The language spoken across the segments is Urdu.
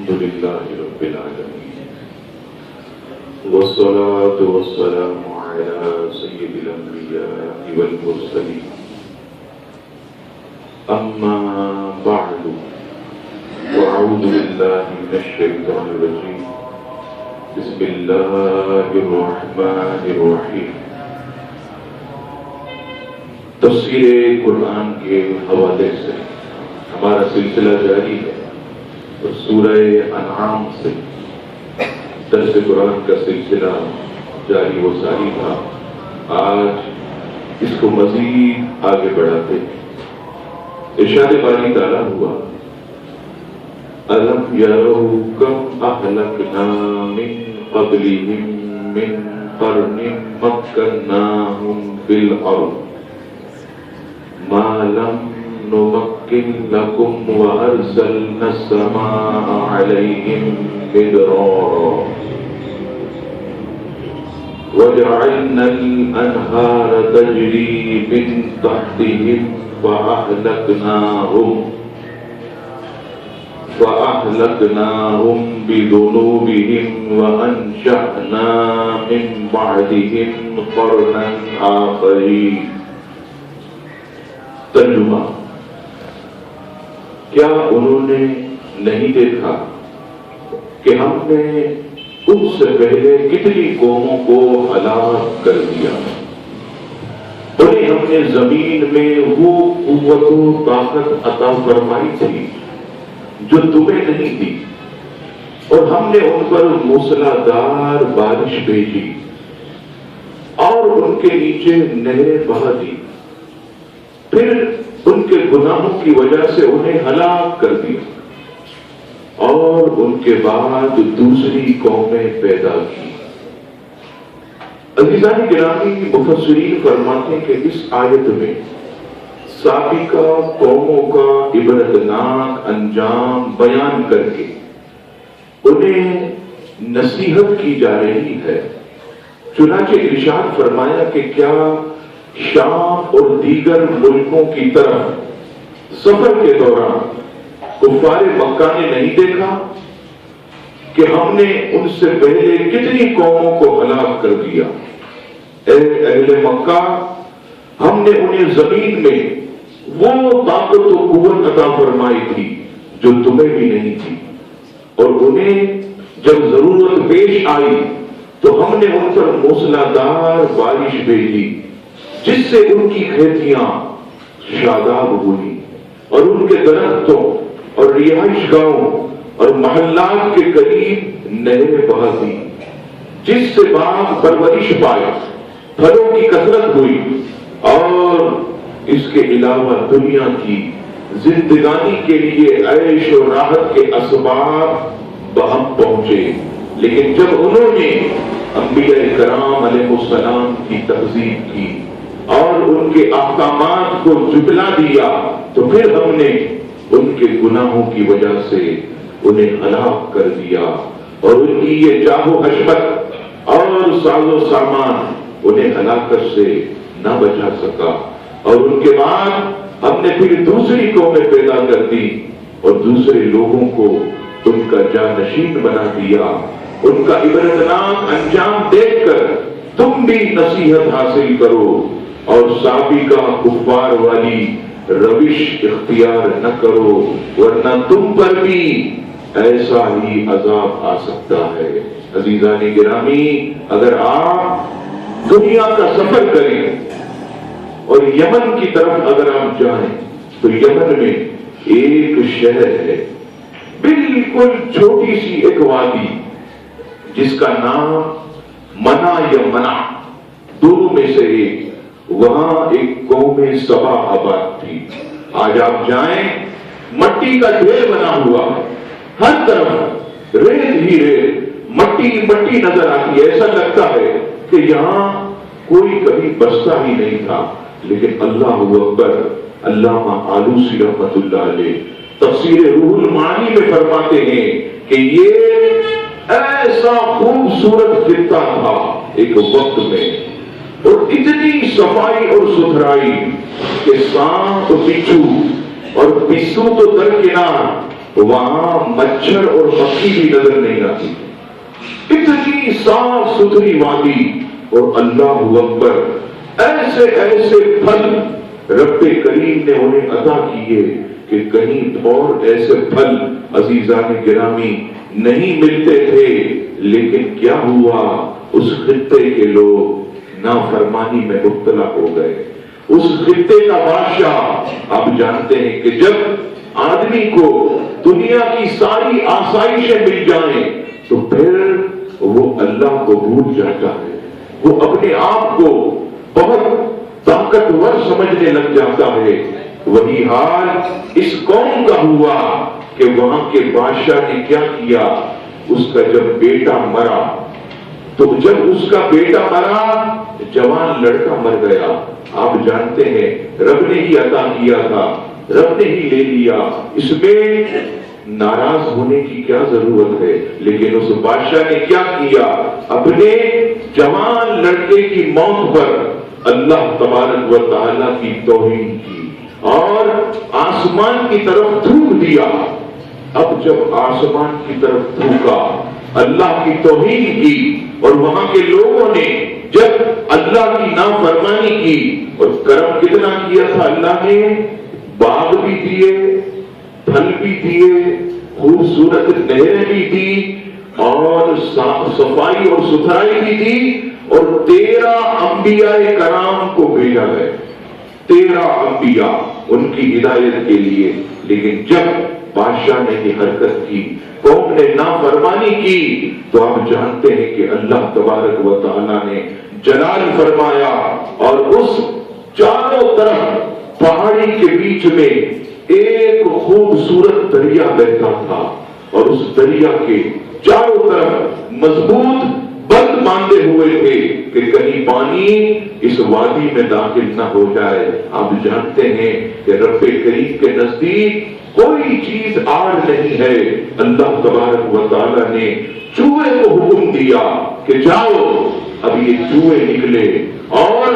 الحمد لله رب العالمين والصلاة والسلام على سيد الأنبياء والمرسلين أما بعد وأعوذ بالله من الشيطان الرجيم بسم الله الرحمن الرحيم تفسیر قرآن کے حوالے سے ہمارا سلسلہ جاری ہے اور سورہ انعام سے درس قرآن کا سلسلہ جاری و ساری تھا. آج اس کو مزید آگے بڑھاتے ہیں. ارشاد باری تعالیٰ ہوا أَلَمْ يَرَوْا كَمْ أَهْلَكْنَا مِنْ قَبْلِهِمْ مِنْ قَرْنٍ مَكَّنَّاهُمْ فِي الْأَرْضِ مَا لَمْ نُمَكِّنْ لَكُمْ وَأَرْسَلْنَا السَّمَاءَ عَلَيْهِمْ مِدْرَارًا وَجَعَلْنَا الْأَنْهَارَ تَجْرِي مِنْ تَحْتِهِمْ فأهلكناهم بذنوبهم وأنشأنا من بعدهم قرنا آخرين. ترجمہ: کیا انہوں نے نہیں دیکھا کہ ہم نے ان سے پہلے کتنی قوموں کو ہلاک کر دیا. انہیں ہم نے زمین میں وہ قوت و طاقت عطا فرمائی تھی جو تمہیں نہیں دی، اور ہم نے ان پر موسلادھار بارش بھیجی اور ان کے نیچے نہریں بہا دی. پھر ان کے گناہوں کی وجہ سے انہیں ہلاک کر دیا اور ان کے بعد دوسری قومیں پیدا کی. عزیزان گرامی، مفسرین فرماتے ہیں کہ اس آیت میں سابقہ قوموں کا عبرتناک انجام بیان کر کے انہیں نصیحت کی جا رہی ہے. چنانچہ ارشاد فرمایا کہ کیا شام اور دیگر ملکوں کی طرف سفر کے دوران کفار مکہ نے نہیں دیکھا کہ ہم نے ان سے پہلے کتنی قوموں کو ہلاک کر دیا. اے اہل مکہ، ہم نے انہیں زمین میں وہ طاقت و قوت عطا فرمائی تھی جو تمہیں بھی نہیں تھی، اور انہیں جب ضرورت پیش آئی تو ہم نے ان پر موسلادھار بارش بھیجی جس سے ان کی کھیتیاں شاداب ہوئی اور ان کے درختوں اور رہائش گاہوں اور محلات کے قریب نہریں بہا دی، جس سے باغ پرورش پائے، پھلوں کی کثرت ہوئی، اور اس کے علاوہ دنیا کی زندگانی کے لیے عیش و راحت کے اسباب بہم پہنچے. لیکن جب انہوں نے انبیاء کرام علیہ السلام کی تکذیب کی اور ان کے احکامات کو جھٹلا دیا تو پھر ہم نے ان کے گناہوں کی وجہ سے انہیں ہلاک کر دیا، اور ان کی یہ جاہ و حشمت اور ساز و سامان انہیں ہلاکت سے نہ بچا سکا. اور ان کے بعد ہم نے پھر دوسری قومیں پیدا کر دی اور دوسرے لوگوں کو ان کا جانشین بنا دیا. ان کا عبرتناک انجام دیکھ کر تم بھی نصیحت حاصل کرو اور سابقہ کفار والی روش اختیار نہ کرو، ورنہ تم پر بھی ایسا ہی عذاب آ سکتا ہے. عزیزان گرامی، اگر آپ دنیا کا سفر کریں اور یمن کی طرف اگر آپ جائیں تو یمن میں ایک شہر ہے، بالکل چھوٹی سی ایک وادی جس کا نام منا یا منا، دونوں میں سے ایک. وہاں ایک قوم سبا آباد تھی. آج آپ جائیں، مٹی کا ڈھیر بنا ہوا، ہر طرف ریت ہی ریت، مٹی مٹی نظر آتی ہے. ایسا لگتا ہے کہ یہاں کوئی کبھی بستا ہی نہیں تھا. لیکن اللہ اکبر، علامہ آلوسی رحمۃ اللہ علیہ تفسیر روح المعانی میں فرماتے ہیں کہ یہ ایسا خوبصورت خطہ تھا ایک وقت میں، اور اتنی صفائی اور ستھرائی کہ سانپ بچھو اور پسو تو درکنار وہاں مچھر اور مکھی بھی نظر نہیں آتی، اتنی صاف ستھری وادی، اور اللہ اکبر ایسے ایسے پھل رب کریم نے انہیں عطا کیے کہ کہیں اور ایسے پھل عزیزان گرامی نہیں ملتے تھے۔ لیکن کیا ہوا، اس خطے کے لوگ نافرمانی میں مبتلا ہو گئے۔ اس خطے کا بادشاہ، آپ جانتے ہیں کہ جب آدمی کو دنیا کی ساری آسائشیں مل جائیں تو پھر وہ اللہ کو بھول جاتا ہے، وہ اپنے آپ کو بہت طاقتور سمجھنے لگ جاتا ہے۔ وہی حال اس قوم کا ہوا کہ وہاں کے بادشاہ نے کیا کیا، اس کا جب بیٹا مرا، تو جب اس کا بیٹا مرا، جوان لڑکا مر گیا، آپ جانتے ہیں رب نے ہی عطا کیا تھا، رب نے ہی لے لیا، اس میں ناراض ہونے کی کیا ضرورت ہے؟ لیکن اس بادشاہ نے کیا کیا، اپنے جوان لڑکے کی موت پر اللہ تبارک و تعالیٰ کی توہین کی اور آسمان کی طرف تھوک دیا۔ اب جب آسمان کی طرف تھوکا، اللہ کی توہین کی، اور وہاں کے لوگوں نے جب اللہ کی نافرمانی کی، اور کرم کتنا کیا تھا اللہ نے، باغ بھی دیے، پھل بھی دیے، خوبصورت نہریں بھی دی، اور صفائی اور ستھرائی بھی دی، اور 13 انبیاء کرام کو بھیجا گیا، 13 انبیاء ان کی ہدایت کے لیے۔ لیکن جب بادشاہ نے یہ حرکت کی، قوم نے نافرمانی کی، تو آپ جانتے ہیں کہ اللہ تبارک و تعالیٰ نے جلال فرمایا، اور اس چاروں طرف پہاڑی کے بیچ میں ایک خوبصورت دریا بہتا تھا، اور اس دریا کے چاروں طرف مضبوط بند باندھے ہوئے تھے کہ کہیں پانی اس وادی میں داخل نہ ہو جائے۔ آپ جانتے ہیں کہ رب کریم کے نزدیک کوئی چیز آڑ نہیں ہے۔ اللہ تبارک و تعالیٰ نے چوہے کو حکم دیا کہ جاؤ، اب یہ چوہے نکلے، اور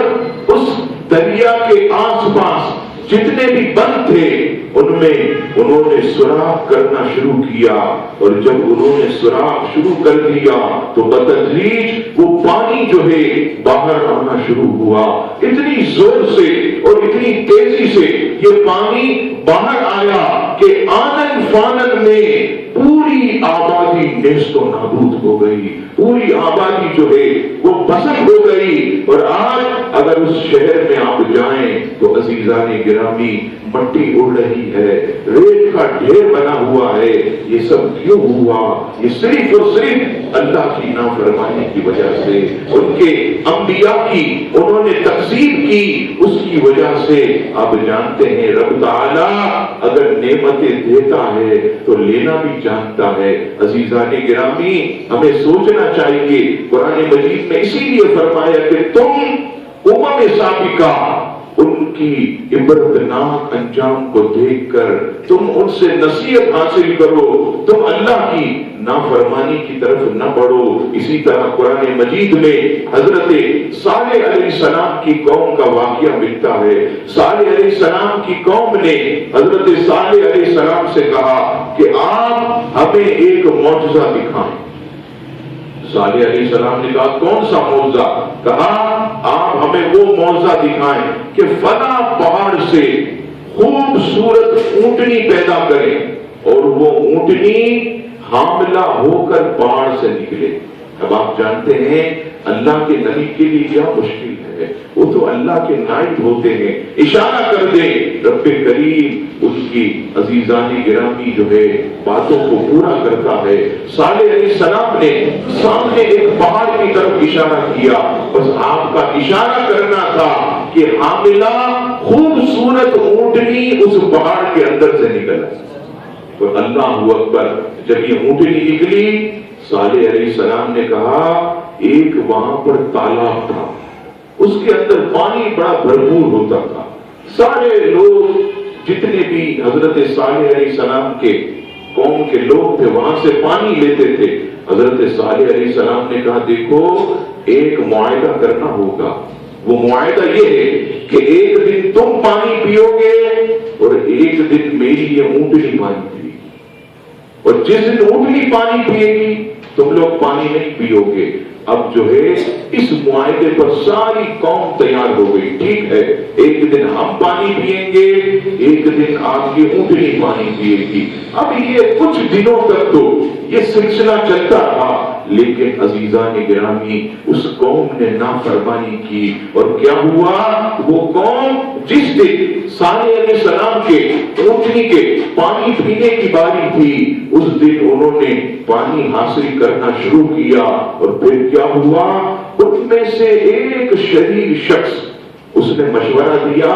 اس دریا کے آس پاس جتنے بھی بند تھے ان میں انہوں نے سوراخ کرنا شروع کیا، اور جب انہوں نے سوراخ شروع کر دیا تو بتدریج وہ پانی جو ہے باہر آنا شروع ہوا۔ اتنی زور سے اور اتنی تیزی سے یہ پانی باہر آیا کہ آنن فانن میں پوری آبادی نیست و نابود ہو گئی، پوری آبادی جو ہے وہ بسر ہو گئی۔ اور آج اگر اس شہر میں آپ جائیں تو عزیزان گرامی مٹی اڑ رہی ہے، ریت کا ڈھیر بنا ہوا ہے۔ یہ سب کیوں ہوا؟ یہ صرف اور صرف اللہ کی نافرمانی کی وجہ سے، ان کے انبیاء کی انہوں نے تکذیب کی، اس کی وجہ سے۔ آپ جانتے ہیں رب تعالیٰ اگر نعمتیں دیتا ہے تو لینا بھی جانتا ہے۔ عزیزان گرامی ہمیں سوچنا چاہیے، قرآن مجید میں اسی لیے فرمایا کہ تم سابقہ ان کی عبرتناک انجام کو دیکھ کر تم ان سے نصیحت حاصل کرو، تم اللہ کی نافرمانی کی طرف نہ بڑھو۔ اسی طرح قرآن مجید میں حضرت صالح علیہ السلام کی قوم کا واقعہ ملتا ہے۔ صالح علیہ السلام کی قوم نے حضرت صالح علیہ السلام سے کہا کہ آپ ہمیں ایک معجزہ دکھائیں۔ صالح علیہ السلام نے کہا کون سا معجزہ؟ کہا آپ ہمیں وہ معجزہ دکھائیں کہ فلاں پہاڑ سے خوبصورت اونٹنی پیدا کریں، اور وہ اونٹنی حاملہ ہو کر پہاڑ سے نکلے۔ اب آپ جانتے ہیں اللہ کے نبی کے لیے کیا مشکل ہے، وہ تو اللہ کے نائب ہوتے ہیں، اشارہ کر دیں رب کریم ان کی عزیزان گرامی جو ہے باتوں کو پورا کرتا ہے۔ صالح علیہ السلام نے سامنے ایک پہاڑ کی طرف اشارہ کیا، بس آپ کا اشارہ کرنا تھا کہ حاملہ خوبصورت اونٹنی اس پہاڑ کے اندر سے نکلا۔ تو اللہ اکبر، جب یہ اونٹنی نکلی صالح علیہ السلام نے کہا ایک وہاں پر تالاب تھا، اس کے اندر پانی بڑا بھرپور ہوتا تھا، سارے لوگ جتنے بھی حضرت صالح علیہ السلام کے قوم کے لوگ تھے وہاں سے پانی لیتے تھے۔ حضرت صالح علیہ السلام نے کہا دیکھو ایک معاہدہ کرنا ہوگا، وہ معاہدہ یہ ہے کہ ایک دن تم پانی پیو گے اور ایک دن میری یہ اونٹنی پانی پی۔ اور جس دن اونٹنی پانی پیے گی تم لوگ پانی نہیں پیو گے۔ اب جو ہے اس معاہدے پر ساری قوم تیار ہو گئی، ٹھیک ہے ایک دن ہم پانی پیئیں گے، ایک دن آپ کی اونٹنی پانی پیے گی۔ اب یہ کچھ دنوں تک تو یہ سلسلہ چلتا رہا، لیکن عزیزان گرامی اس قوم نے نافرمانی کی، اور کیا ہوا؟ وہ قوم جس دن صالح علیہ السلام کے اونٹنی کے پانی پینے کی باری تھی اس دن انہوں نے پانی حاصل کرنا شروع کیا، اور پھر کیا ہوا؟ ان میں سے ایک شریر شخص اس نے مشورہ دیا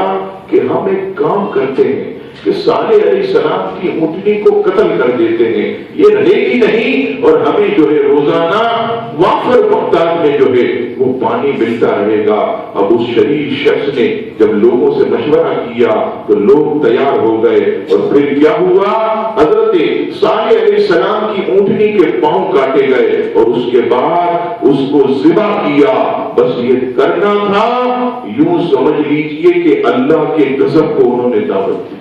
کہ ہم ایک کام کرتے ہیں کہ صالح علیہ السلام کی اونٹنی کو قتل کر دیتے ہیں، یہ رہے گی نہیں اور ہمیں جو ہے روزانہ وافر مقدار میں جو ہے وہ پانی ملتا رہے گا۔ اب اس شریف شخص نے جب لوگوں سے مشورہ کیا تو لوگ تیار ہو گئے، اور پھر کیا ہوا؟ حضرت صالح علیہ السلام کی اونٹنی کے پاؤں کاٹے گئے اور اس کے بعد اس کو ذبح کیا۔ بس یہ کرنا تھا، یوں سمجھ لیجئے کہ اللہ کے غضب کو انہوں نے دعوت دی،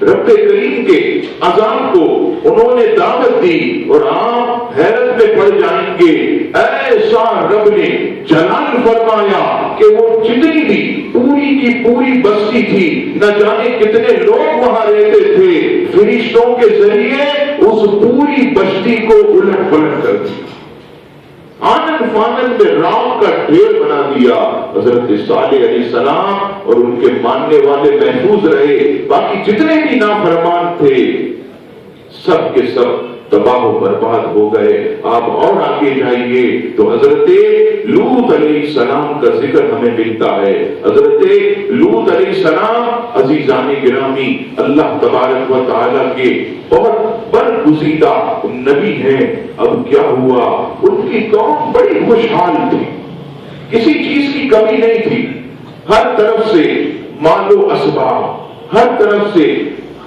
رب کریم کے عذاب کو انہوں نے دعوت دی، اور آپ حیرت میں پڑ جائیں گے ایسا رب نے جلال فرمایا کہ وہ جتنی بھی پوری کی پوری بستی تھی، نہ جانے کتنے لوگ وہاں رہتے تھے، فرشتوں کے ذریعے اس پوری بستی کو الٹ پلٹ کر دیا، آنن فانن میں راؤ کا ڈھیر بنا دیا۔ حضرت صالح علیہ السلام اور ان کے ماننے والے محفوظ رہے، باقی جتنے بھی نافرمان تھے سب کے سب تباہ و برباد ہو گئے۔ آپ اور آگے جائیے تو حضرت لوط علیہ السلام کا ذکر ہمیں ملتا ہے۔ حضرت لوط علیہ السلام عزیزان گرامی اللہ تبارک و تعالی کے بہت برگزیدہ نبی ہیں۔ اب کیا ہوا؟ ان کی قوم بڑی خوشحال تھی، کسی چیز کی کمی نہیں تھی، ہر طرف سے مال و اسباب، ہر طرف سے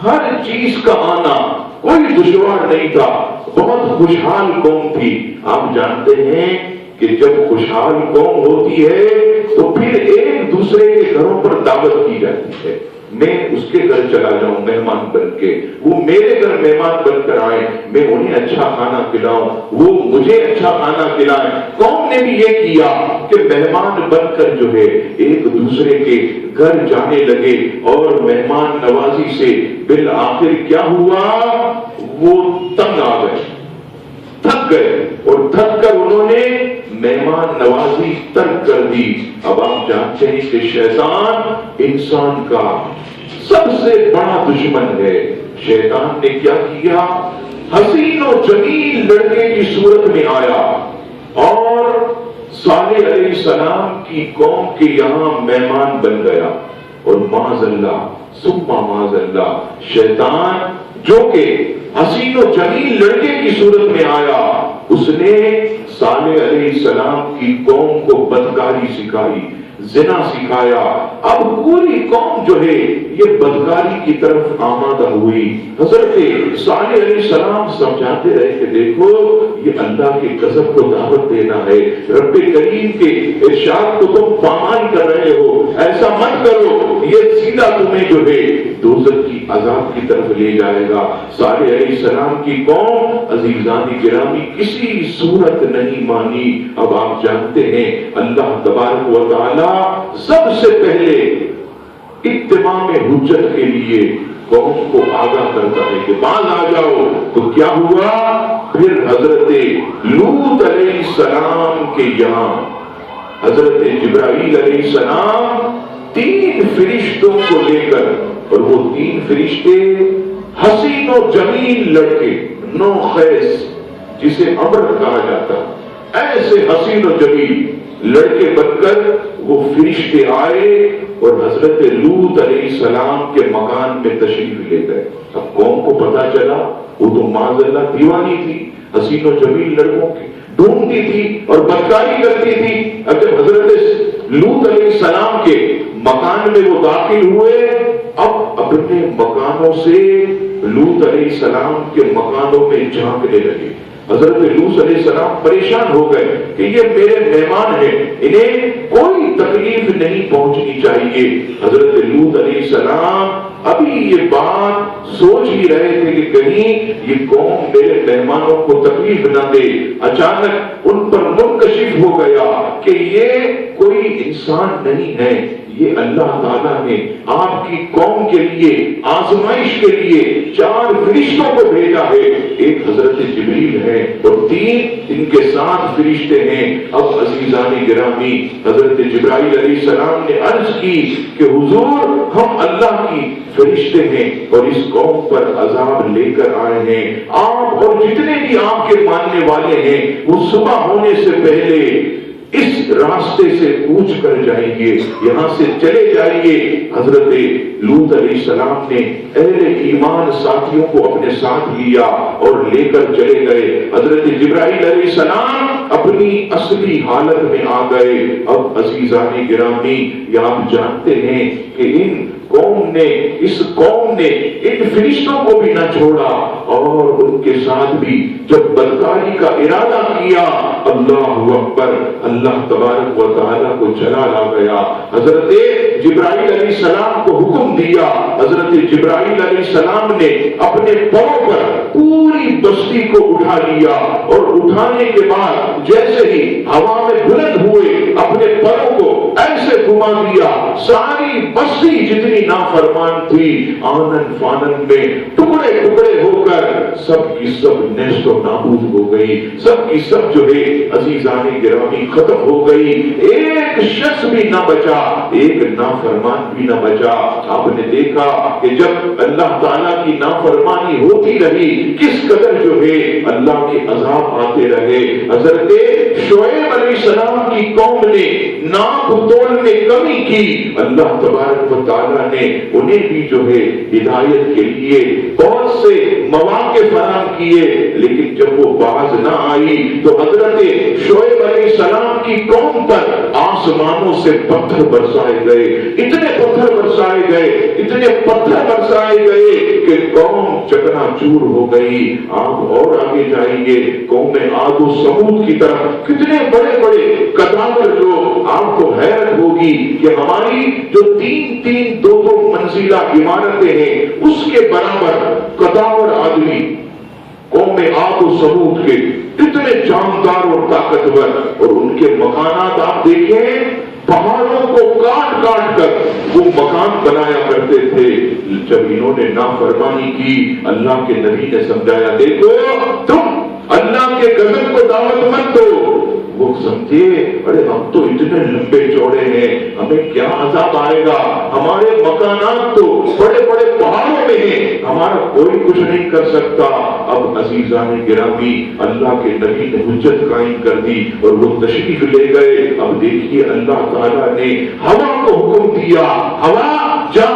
ہر چیز کا آنا کوئی دشوار نہیں تھا، بہت خوشحال قوم تھی۔ آپ جانتے ہیں کہ جب خوشحال قوم ہوتی ہے تو پھر ایک دوسرے کے گھروں پر دعوت کی جاتی ہے، میں اس کے گھر چلا جاؤں مہمان بن کے، وہ میرے گھر مہمان بن کر آئے، میں انہیں اچھا کھانا کھلاؤں، وہ مجھے اچھا کھانا کھلائیں۔ قوم نے بھی یہ کیا کہ مہمان بن کر جو ہے ایک دوسرے کے گھر جانے لگے، اور مہمان نوازی سے بالآخر کیا ہوا؟ وہ تنگ آ گئے، تھک گئے، اور تھک کر انہوں نے مہمان نوازی ترک کر دی۔ اب آپ جانتے ہیں کہ شیطان انسان کا سب سے بڑا دشمن ہے۔ شیطان نے کیا کیا؟ حسین و جمیل لڑکے کی صورت میں آیا اور صالح علیہ السلام کی قوم کے یہاں مہمان بن گیا، اور معاذ اللہ ثم معاذ اللہ شیطان جو کہ حسین و جمیل لڑکے کی صورت میں آیا، اس نے صالح علیہ السلام کی قوم کو بدکاری سکھائی، زنا سکھایا۔ اب پوری قوم جو ہے یہ بدکاری کی طرف آمادہ ہوئی۔ حضرت صالح علیہ السلام سمجھاتے رہے کہ دیکھو یہ اللہ کے غضب کو دعوت دینا ہے، رب کریم کے ارشاد کو تم پامال کر رہے ہو، ایسا مت کرو، یہ سیدھا تمہیں جو ہے دوزخ کی عذاب کی طرف لے جائے گا۔ صالح علیہ السلام کی قوم عزیزان گرامی کسی صورت نہیں مانی۔ اب آپ جانتے ہیں اللہ تبارک و تعالی سب سے پہلے اتمام حجت کے لیے قوم کو آگاہ کرتا ہے کہ باز آ جاؤ۔ تو کیا ہوا؟ پھر حضرت لوط علیہ السلام کے یہاں حضرت جبرائیل علیہ السلام 3 فرشتوں کو لے کر، اور وہ 3 فرشتے حسین و جمیل لڑکے، نو خیس جسے امر کہا جاتا، ایسے حسین و جمیل لڑکے بن کر وہ فرشتے آئے اور حضرت لوط علیہ السلام کے مکان میں تشریف لے گئے۔ اب قوم کو پتا چلا، وہ تو معاذ اللہ دیوانی تھی، حسین و جمیل لڑکوں کی ڈھونڈتی تھی اور بدکاری کرتی تھی۔ اب جب حضرت لوط علیہ السلام کے مکان میں وہ داخل ہوئے، اب اپنے مکانوں سے لوط علیہ السلام کے مکانوں میں جھانکنے لگے۔ حضرت لوط علیہ السلام پریشان ہو گئے کہ یہ میرے مہمان ہیں، انہیں کوئی تکلیف نہیں پہنچنی چاہیے۔ حضرت لوط علیہ السلام ابھی یہ بات سوچ ہی رہے تھے کہ کہیں یہ قوم میرے مہمانوں کو تکلیف نہ دے، اچانک ان پر منکشف ہو گیا کہ یہ کوئی انسان نہیں ہے، یہ اللہ تعالیٰ نے آپ کی قوم کے لیے آزمائش کے لیے 4 فرشتوں کو بھیجا ہے، ایک حضرت جبریل ہے اور 3 ان کے ساتھ فرشتے ہیں۔ اب عزیزان گرامی، حضرت جبرائیل علیہ السلام نے عرض کی کہ حضور ہم اللہ کی فرشتے ہیں اور اس قوم پر عذاب لے کر آئے ہیں، آپ اور جتنے بھی آپ کے ماننے والے ہیں وہ صبح ہونے سے پہلے اس راستے سے کوچ کر جائیں گے، یہاں سے چلے جائیے۔ حضرت لوط علیہ السلام نے اہل ایمان ساتھیوں کو اپنے ساتھ لیا اور لے کر چلے گئے۔ حضرت جبرائیل علیہ السلام اپنی اصلی حالت میں آ گئے۔ اب عزیزان گرامی، یہ آپ جانتے ہیں کہ اس قوم نے ان فرشتوں کو بھی نہ چھوڑا اور ان کے ساتھ بھی جب بدکاری کا ارادہ کیا، اللہ اکبر، اللہ تبارک و تعالیٰ کو جلال آ گیا۔ حضرت جبرائیل علیہ السلام کو حکم دیا، حضرت جبرائیل علیہ السلام نے اپنے پاؤں پر پوری بستی کو اٹھا لیا اور اٹھانے کے بعد جیسے ہی ہوا میں بلند ہوئے اپنے پروں کو ایسے گھما دیا، ساری بستی جتنی نافرمان تھی آنن فانن میں ٹکڑے ٹکڑے ہو کر سب کی سب نیست و نابود ہو گئی، سب کی سب جو ہے عزیزان گرامی ختم ہو گئی، ایک شخص بھی نہ بچا، ایک نافرمان بھی نہ بچا۔ آپ نے دیکھا کہ جب اللہ تعالیٰ کی نافرمانی ہوتی رہی کس قدر جو ہے اللہ کے عذاب آتے رہے۔ حضرت شعیب علیہ السلام کی قوم نے ناپ تول میں کمی کی، اللہ تبارک و تعالیٰ نے انہیں بھی جو ہے ہدایت کے لیے بہت سے مواقع فراہم کیے، لیکن جب وہ باز نہ آئی تو حضرت شعیب علیہ السلام کی قوم پر آسمانوں سے پتھر برسائے گئے، اتنے پتھر برسائے گئے، اتنے پتھر برسائے گئے کہ قوم چکنا چور ہو گئی۔ آپ اور آگے جائیں گے قوم عاد و ثمود کی طرف، کتنے بڑے بڑے قدامت لوگ، آپ کو حیرت ہوگی کہ ہماری جو 3-3 منزلہ عمارتیں ہیں اس کے برابر قدامت آدمی قوم عاد و ثمود کے اتنے جاندار اور طاقتور، اور ان کے مکانات آپ دیکھیں پہاڑوں کو کاٹ کاٹ کر وہ مکان بنایا کرتے تھے۔ جب انہوں نے نافرمانی کی اللہ کے نبی نے سمجھایا، دیکھو تم اللہ کے غضب کو دعوت مت دو۔ وہ سمجھے ارے ہم تو اتنے لمبے چوڑے ہیں، ہمیں کیا عذاب آئے گا، ہمارے مکانات تو بڑے بڑے پہاڑوں میں ہیں، ہمارا کوئی کچھ نہیں کر سکتا۔ اب عزیزان گرامی، اللہ کے نبی نے حجت قائم کر دی اور وہ تشریف لے گئے۔ اب دیکھیے اللہ تعالیٰ نے ہوا کو حکم دیا، ہوا جا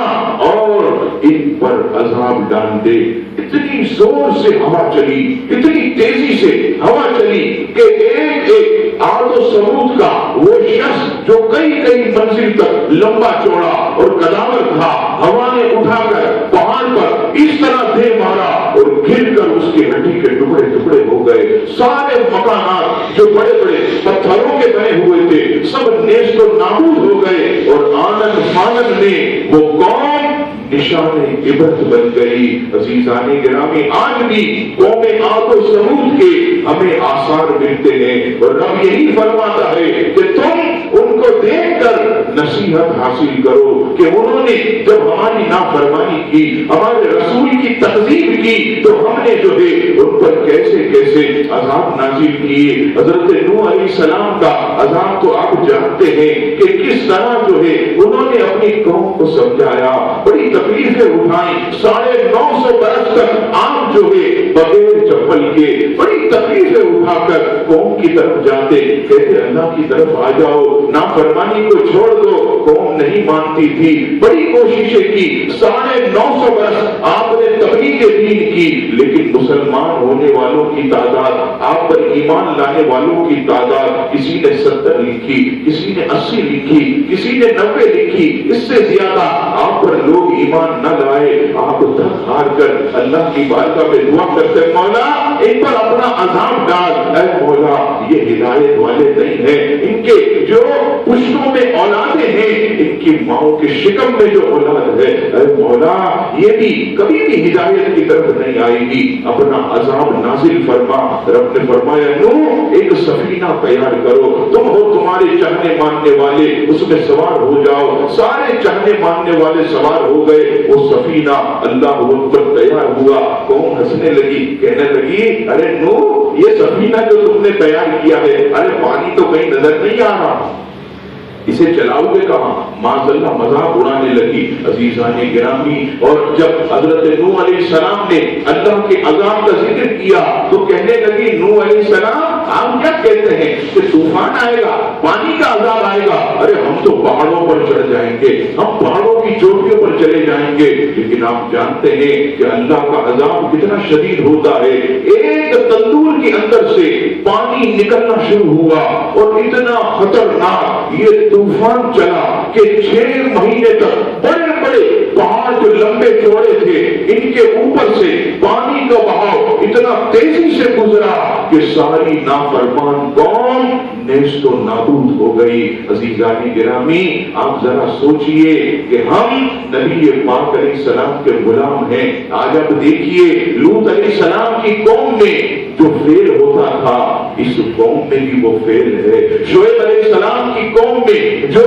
اور ان پر عذاب ڈال دے۔ اتنی زور سے ہوا چلی، اتنی تیزی سے ہوا چلی کہ ایک عاد و ثمود کا وہ شخص جو کئی منزل تک لمبا چوڑا اور قدامت تھا، ہوا نے اٹھا کر پہاڑ پر اس طرح دے مارا اور گر کر اس کی ہڈی کے ٹکڑے ٹکڑے ہو گئے۔ سارے مکانات جو بڑے بڑے پتھروں کے بنے ہوئے تھے سب نیست و نابود ہو گئے، اور آنن فانن میں وہ قوم نشان عبرت بن گئی۔ عزیزان گرامی، آج بھی قوم عاد و ثمود کے ہمیں آثار ملتے ہیں، اور رب یہی فرماتا ہے کہ تم ان کو دیکھ کر نصیحت حاصل کرو کہ انہوں نے جب ہماری نافرمانی کی، ہمارے رسول کی تکذیب کی، تو ہم نے جو ہے ان پر کیسے کیسے عذاب نازل کیے۔ حضرت نوح علیہ السلام کا عذاب تو آپ جانتے ہیں کہ کس طرح جو ہے انہوں نے اپنی قوم کو سمجھایا، بڑی تکلیفیں اٹھائیں، 950 برس تک آپ جو ہے بغیر چپل کے بڑی تکلیفیں اٹھا کر قوم کی طرف جاتے، کہتے اللہ کی طرف آ جاؤ، نافرمانی کو چھوڑ دو۔ قوم نہیں مانتی تھی، بڑی کوششیں کی، 950 برس آپ نے تبلیغ دین کی، لیکن مسلمان ہونے والوں کی تعداد، آپ پر ایمان لانے والوں کی تعداد، کسی نے 70 لکھی، کسی نے 80 لکھی، کسی نے 90 لکھی، اس سے زیادہ آپ پر لوگ ایمان نہ لائے۔ آپ تھک ہار کر اللہ کی بارگاہ میں دعا کرتے، مولا ان پر اپنا عذاب ڈال، اے مولا یہ ہدایت والے نہیں ہیں، ان کے جو پشتوں میں اولادیں ہیں ان ان کی ماؤں کے شکم میں جو اولاد ہے، اے مولا یہ بھی کبھی بھی ہدایت کی طرف نہیں آئے گی، اپنا عذاب نازل فرما۔ رب نے فرمایا نوح ایک سفینہ تیار کرو، تم ہو تمہارے چاہنے ماننے والے اس میں سوار ہو جاؤ۔ سارے چاہنے ماننے والے سوار ہو گئے، وہ سفینہ اللہ اکبر تیار ہوا۔ قوم ہنسنے لگی، کہنے لگی ارے نوح یہ سفینہ جو تم نے تیار کیا ہے، ارے پانی تو کہیں نظر نہیں آ رہا، اسے چلاؤ گے کہاں؟ معاذ اللہ مذاق اڑانے لگی۔ عزیزان گرامی، اور جب حضرت نوح علیہ السلام نے اللہ کے عذاب کا ذکر کیا تو کہنے لگی نوح علیہ السلام آپ کیا کہتے ہیں کہ طوفان آئے گا، پانی کا عذاب آئے گا؟ ارے ہم تو پہاڑوں پر چڑھ جائیں گے، ہم پہاڑوں کی چوٹیوں پر چلے جائیں گے۔ لیکن آپ جانتے ہیں کہ اللہ کا عذاب کتنا شدید ہوتا ہے۔ ایک تندور کے اندر سے پانی نکلنا شروع ہوا اور اتنا خطرناک یہ طوفان چلا کہ 6 مہینے تک بڑے بڑے پہاڑ جو لمبے چوڑے تھے ان کے اوپر سے پانی کا بہاؤ اتنا تیزی سے گزرا کہ ساری نافرمان قوم نیست و نابود ہو گئی۔ عزیزان گرامی، آپ ذرا سوچئے کہ ہم نبی پاک علیہ السلام کے غلام ہیں۔ آج آپ دیکھیے لوط علیہ السلام کی قوم میں جو فیل ہوتا تھا اس قوم میں بھی وہ فیل ہے۔ شعیب علیہ السلام کی قوم میں جو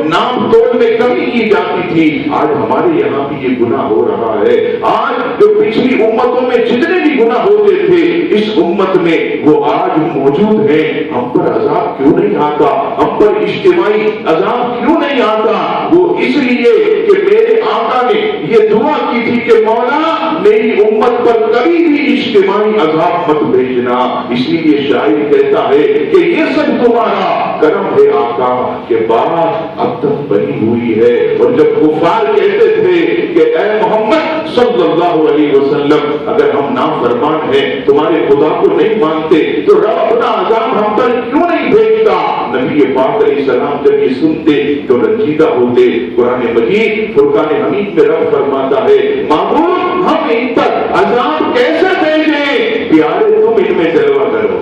نام توڑ میں کمی کی جاتی تھی آج ہمارے یہاں بھی یہ گناہ ہو رہا ہے۔ آج جو پچھلی امتوں میں جتنے بھی گناہ ہوتے تھے اس امت میں وہ آج موجود ہیں۔ ہم پر عذاب کیوں نہیں آتا؟ ہم پر اجتماعی عذاب کیوں نہیں آتا؟ وہ اس لیے کہ میرے آقا نے یہ دعا کی تھی کہ مولا میری امت پر کبھی بھی اجتماعی عذاب مت بھیجنا۔ اس لیے شاعر کہتا ہے کہ یہ سب تمہارا کرم ہے آقا کہ بات اب تک بنی ہوئی ہے۔ اور جب کفار کہتے تھے کہ اے محمد صلی اللہ علیہ وسلم اگر ہم نافرمان ہیں تمہارے خدا کو نہیں مانتے تو رب اپنا عذاب ہم پر کیوں نہیں بھیجتا؟ نبی پاک علیہ السلام جب یہ سنتے تو رنجیدہ ہوتے۔ قرآن مجید فرقان حمید میں رب فرماتا ہے معبود ہم ان پر عذاب کیسے بھیجیں؟ پیارے تم ان میں جلوہ کرو،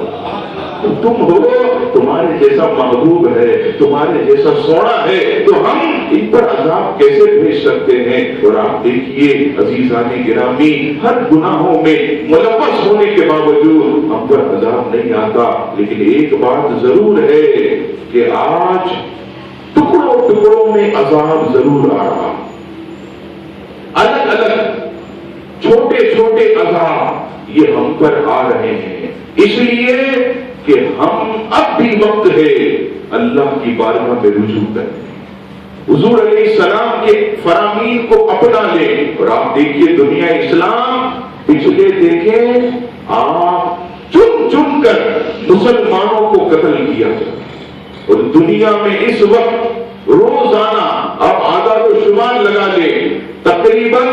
تم ہو، تمہارے جیسا محبوب ہے، تمہارے جیسا سونا ہے، تو ہم ان پر عذاب کیسے بھیج سکتے ہیں؟ اور آپ دیکھیے عزیزان گرامی، ہر گناہوں میں ملوث ہونے کے باوجود ہم پر عذاب نہیں آتا۔ لیکن ایک بات ضرور ہے کہ آج ٹکڑوں ٹکڑوں میں عذاب ضرور آ رہا، الگ الگ چھوٹے چھوٹے عذاب یہ ہم پر آ رہے ہیں، اس لیے کہ ہم اب بھی وقت ہے اللہ کی بارگاہ میں رجوع کریں، حضور علیہ السلام کے فرامین کو اپنا لیں۔ اور آپ دیکھیے دنیا اسلام پچھلے دیکھیں آپ چن چن کر مسلمانوں کو قتل کیا جاتا، اور دنیا میں اس وقت روزانہ آپ اعداد و شمار لگا لیں تقریباً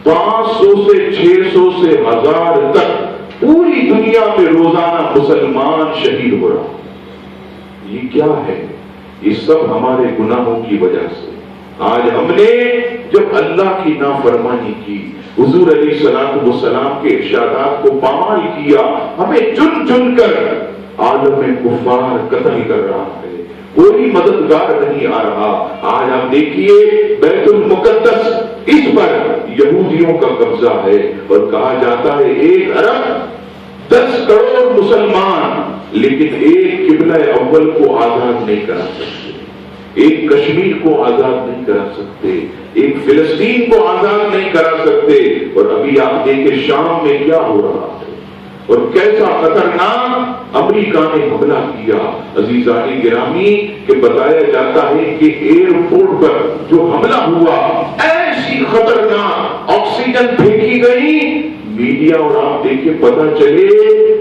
500 سے 600 سے 1000 تک پوری دنیا میں روزانہ مسلمان شہید ہو رہا۔ یہ کیا ہے؟ یہ سب ہمارے گناہوں کی وجہ سے۔ آج ہم نے جب اللہ کی نافرمانی کی، حضور علیہ السلام کے ارشادات کو پامال کیا، ہمیں چن چن کر عالم کفار قتل کر رہا ہے، کوئی مددگار نہیں آ رہا۔ آج آپ دیکھیے بیت المقدس اس پر یہودیوں کا قبضہ ہے، اور کہا جاتا ہے 1 ارب 10 کروڑ مسلمان لیکن ایک قبلہ اول کو آزاد نہیں کرا سکتے، ایک کشمیر کو آزاد نہیں کرا سکتے، ایک فلسطین کو آزاد نہیں کرا سکتے۔ اور ابھی آپ دیکھیں شام میں کیا ہو رہا ہے اور کیسا خطرناک امریکہ نے حملہ کیا۔ عزیزان گرامی کہ بتایا جاتا ہے کہ ایئرپورٹ پر جو حملہ ہوا ایسی خطرناک آکسیجن پھینکی گئی، میڈیا اور آپ دیکھیں پتہ چلے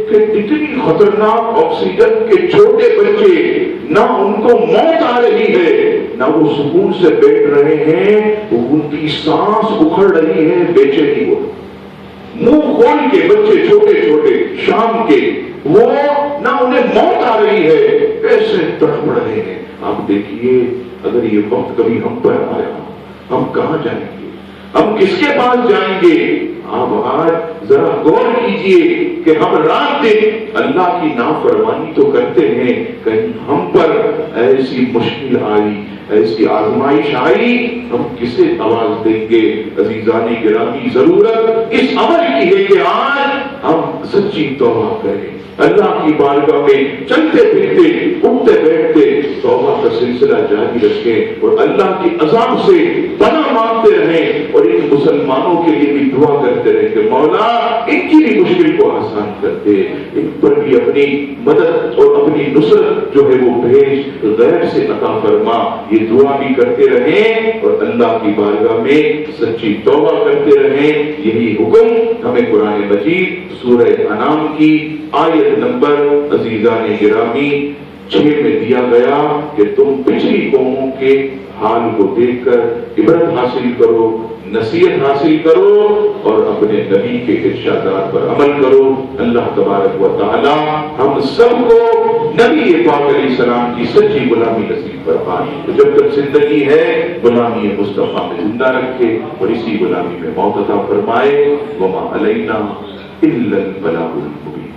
کہ اتنی خطرناک آکسیجن کے چھوٹے بچے نہ ان کو موت آ رہی ہے نہ وہ سکون سے بیٹھ رہے ہیں، ان کی سانس اکھڑ رہی ہے، بے چینی ہو، منہ کھول کے بچے چھوٹے چھوٹے شام کے، وہ نہ انہیں موت آ رہی ہے، ایسے تڑپ رہے ہیں۔ آپ دیکھیے اگر یہ وقت کبھی ہم پر آیا ہم کہاں جائیں گے؟ ہم کس کے پاس جائیں گے؟ آپ آج ذرا غور کیجئے کہ ہم رات دن اللہ کی نافرمانی تو کرتے ہیں، کہیں ہم پر ایسی مشکل آئی، ایسی آزمائش آئی ہم کسے آواز دیں گے؟ عزیزان گرامی ضرورت اس عمل کی ہے کہ آج ہم سچی توبہ کریں، اللہ کی بارگاہ میں چلتے پھرتے اٹھتے بیٹھتے توبہ کا سلسلہ جاری رکھیں اور اللہ کی عذاب سے پناہ مانگتے رہیں اور ان مسلمانوں کے لیے بھی دعا کرتے رہیں کہ مولا ان کی بھی مشکل کو آسان کر دے، ان پر بھی اپنی مدد اور اپنی نصرت جو ہے وہ بھیج، غیب سے عطا فرما، یہ دعا بھی کرتے رہیں اور اللہ کی بارگاہ میں سچی توبہ کرتے رہیں۔ یہی حکم ہمیں قرآن مجید سورہ انعام کی آیت نمبر عزیزان گرامی 6 میں دیا گیا کہ تم پچھلی قوموں کے حال کو دیکھ کر عبرت حاصل کرو، نصیحت حاصل کرو اور اپنے نبی کے ارشادات پر عمل کرو۔ اللہ تبارک و تعالی ہم سب کو نبی پاک علیہ السلام کی سچی غلامی نصیب فرمائے، تو جب تک زندگی ہے غلامی مصطفیٰ میں زندہ رکھے اور اسی غلامی میں موت عطا فرمائے۔ وما علینا الا البلاغ المبین۔